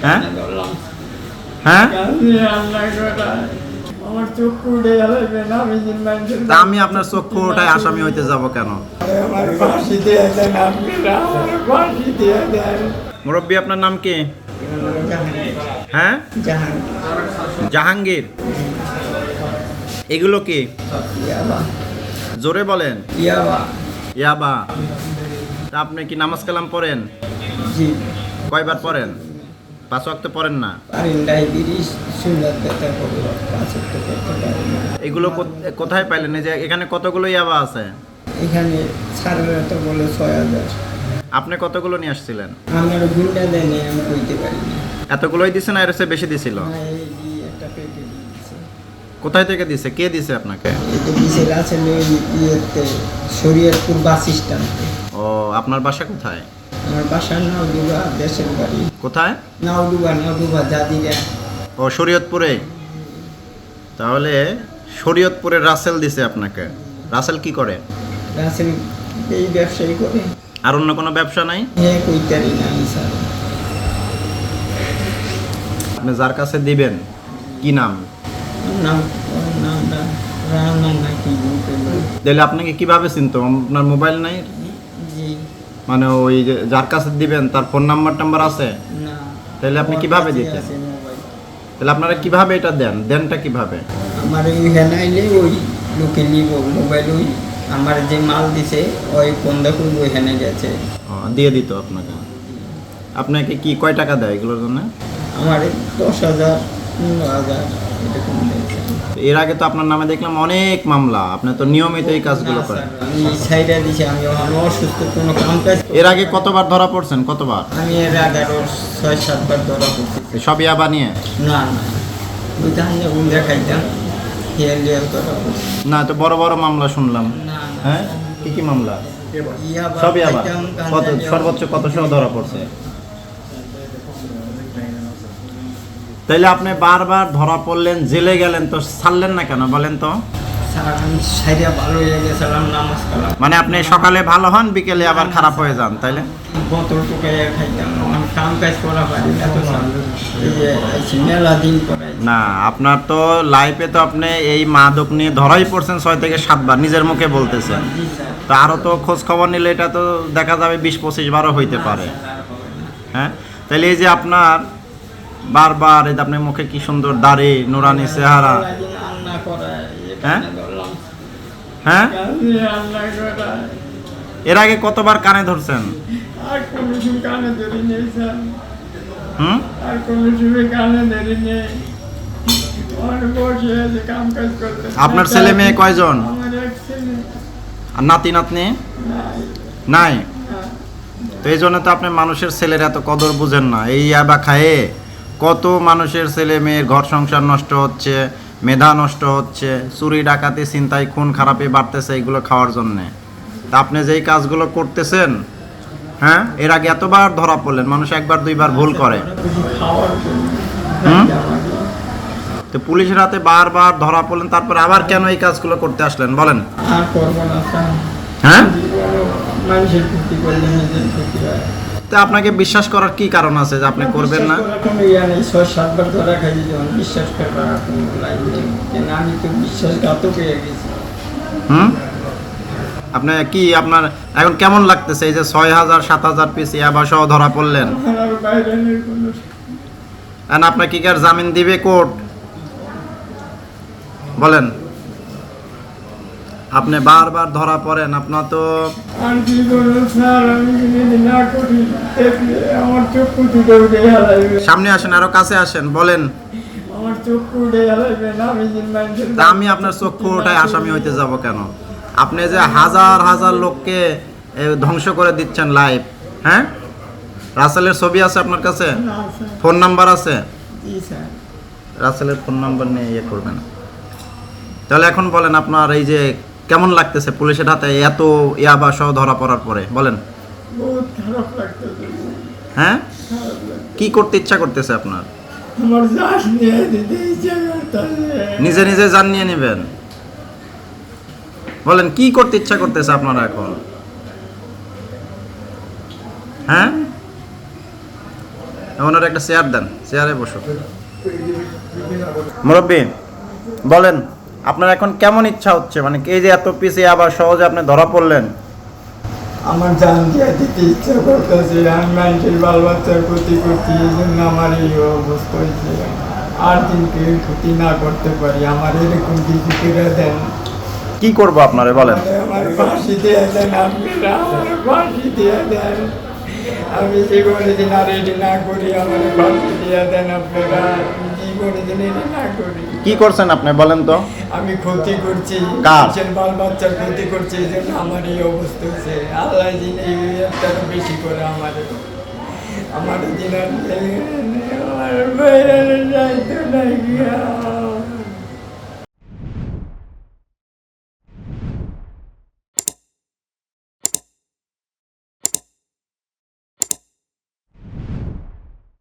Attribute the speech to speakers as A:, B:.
A: হ্যাঁ হ্যাঁ তা আমি আপনার চক্ষু ওঠায় আসামি হইতে যাব কেন? মুরব্বী আপনার নাম কি? হ্যাঁ জাহাঙ্গীর। এগুলো কি? জোরে বলেন। ইয়াবা। তা আপনি কি নামাজ কালাম পড়েন? কয়বার পড়েন? 5 ওয়াক্ত পড়েন না? এগুলো কোথায় পাইলেন? এই যে এখানে কতগুলো ইয়াবা আছে?
B: এখানে ছাড়লে তো বলে 6000।
A: আপনি কতগুলো নিয়ে আসছিলেন?
B: আমার গুন্ডা দেয়নি, আমি কইতে পারিনি।
A: এতগুলোই দিছে না এর চেয়ে বেশি দিছিল?
B: একটা পেটে দিয়েছে।
A: কোথায় থেকে দিছে? কে দিছে আপনাকে?
B: এটা দিছে রাসেল ইয়েতে শরীয়তপুর বাস স্ট্যান্ডে।
A: ও আপনার বাসা কোথায়?
B: আমার বাসা নাওডুবা, দেশের বাড়ি।
A: কোথায়?
B: নাওডুবা জাদিরা।
A: ও শরীয়তপুরে। তাহলে শরীয়তপুরের রাসেল দিছে আপনাকে। রাসেল কি করে?
B: রাসেল এই ব্যবসায়ী করে।
A: আর অন্য কোনো ব্যবসা নাই?
B: হ্যাঁ, কইতারি না স্যার।
A: আপনি যার কাছে দিবেন কি নাম?
B: নামটা রানা নাকি বলতে।
A: তাহলে আপনাকে কিভাবে চিনতো? আপনার মোবাইল নাই?
B: জি
A: মানে ওই যে যার কাছে দিবেন তার ফোন নাম্বার আছে?
B: না।
A: তাহলে আপনি কিভাবে দিতেন? তাহলে আপনারা কিভাবে এটা দেনটা কিভাবে?
B: আমার এইখানে আইলে ওই লোকে নিব মোবাইল, ওই আমার যে মাল দিছে ওই বন্ধ করবো, ওইখানে গেছে
A: দিয়ে দিত আপনাকে। আপনাকে কি কয় টাকা দেয় এগুলোর জন্য?
B: আমার 10,000 15,000 এরকম দিয়েছে।
A: এর আগে তো আপনার নামে দেখলাম অনেক মামলা। আপনি তো নিয়মিত এই কাজগুলো করেন।
B: আমি সাইডা দিছি, আমি অসুস্থ, কোনো কাম কাজ।
A: এর আগে কতবার ধরা পড়ছেন? কতবার?
B: আমি এর আগে 6-7 বার ধরা পড়ছি।
A: সবই আবার নিয়ে?
B: না ওই ধান্যা গুন্ডা খাইতাম, হেয়ার ধরা পড়ছি।
A: না তো বড় বড় মামলা শুনলাম।
B: না
A: হ্যাঁ কি মামলা?
B: ইয়াবা
A: সবই আবার
B: খাইতাম,
A: কত
B: গাঁজা
A: সর্বোচ্চ কত সহ ধরা পড়ছে? তাইলে আপনি বারবার ধরা পড়লেন, জেলে গেলেন, তো ছাড়লেন না কেন বলেন তো?
B: আমি সাইডা ভালো হয়ে গেছিলাম, নামাজ কালাম।
A: মানে আপনি সকালে ভালো হন, বিকেলে আবার খারাপ হয়ে যান, তাইলে?
B: বোতল টুকাইয়া খাইতাম, আমি কাম কাজ করা পারি না তো। এই যে মেলা দিন পরে
A: না, আপনার তো লাইফে তো আপনি এই মাদক নিয়ে ধরাই পড়ছেন 6 থেকে 7 বার, নিজের মুখে বলতেছেন। তো আরও তো খোঁজ খবর নিলে এটা তো দেখা যাবে 20-25 বারও হইতে পারে। হ্যাঁ, তাহলে এই যে আপনার বারবার এই যে আপনার মুখে কি সুন্দর দাড়ি, নুরানি চেহারা। হ্যাঁ হ্যাঁ এর আগে কতবার কানে ধরছেন? হুম আপনার ছেলে মেয়ে কয়জন? আর নাতি নাতনি নাই? তো এই জন্য তো আপনি মানুষের ছেলের এত কদর বুঝেন না। এই ইয়াবা খায়ে কত মানুষের ছেলে মেয়ের ঘর সংসার নষ্ট হচ্ছে, মেধা নষ্ট হচ্ছে, চুরি ডাকাতি ছিনতাই খুন খারাপি বাড়তেছে এইগুলো খাওয়ার জন্যে। তা আপনি যেই কাজগুলো করতেছেন, হ্যাঁ, এর আগে এতবার ধরা পড়লেন। মানুষ একবার দুইবার ভুল করে। তো পুলিশের হাতে বারবার ধরা পড়লেন, তারপর আবার কেন এই কাজগুলো করতে আসলেন বলেন? হ্যাঁ, তা আপনাকে বিশ্বাস করার কি কারণ আছে যে আপনি করবেন না? আপনি কি আপনার এখন কেমন লাগতেছে এই যে 6,000-7,000 পিস ইয়াবা সহ ধরা পড়লেন? আপনার কি কার জামিন দিবে কোর্ট বলেন? আপনি বারবার ধরা পড়েন, আপনার তো সামনে আসেন, আরো কাছে আসেন, বলেন। তা আমি আপনার চক্ষু ওঠায় আসামি হইতে যাব কেন? আপনি যে হাজার হাজার লোককে ধ্বংস করে দিচ্ছেন লাইভ। হ্যাঁ, রাসেলের ছবি আছে আপনার কাছে? ফোন নাম্বার আছে? রাসেলের ফোন নাম্বার নিয়ে ইয়ে করবেন। তাহলে এখন বলেন আপনার এই যে কেমন লাগতেছে পুলিশের হাতে এত ইয়াবা সহ ধরা পড়ার পরে, বলেন?
B: বহুত খারাপ লাগতেছে।
A: হ্যাঁ, কি করতে ইচ্ছা করতেছে আপনার?
B: আমার জান নিয়ে দিতে ইচ্ছা করতেছে।
A: নিজে নিজে জান নিয়ে নেবেন? বলেন কি করতে ইচ্ছা করতেছে আপনারা এখন? হ্যাঁ, ওনার একটা চেয়ার দেন, চেয়ারে বসো। মুরব্বী বলেন, আপনার এখন কেমন ইচ্ছা হচ্ছে, মানে এই যে এত পিছিয়ে আবার সহজে আপনি ধরা পড়লেন?
B: আমার জান দিয়ে দিতে ইচ্ছা করতেছে, আমি মানুষের বাল বাচ্চার ক্ষতি করছি, এই জন্য আমার এই অবস্থা হয়েছে। আর কিন্তু এই ক্ষতি না করতে পারি, আমার এরকম কিছু করে দেন।
A: কি করবো আপনারে বলেন?
B: আমার ফাঁসি দিয়ে দেন আপনারা, আমার ফাঁসি দিয়ে দেন। আমি জীবনে দিন আর এটি না করি, আমার ফাঁসি দিয়ে দেন আপনারা। জীবনে দিন এটি না করি।
A: কি করছেন আপনি বলেন তো?
B: আমি ক্ষতি করছি,
A: কার?
B: মানুষের বাল বাচ্চার ক্ষতি করছি, এই জন্য আমার এই অবস্থা হচ্ছে। আল্লাহ দিন এই একটা বেশি করে আমার দিন আর আমার বাইরে যাইতে নাই।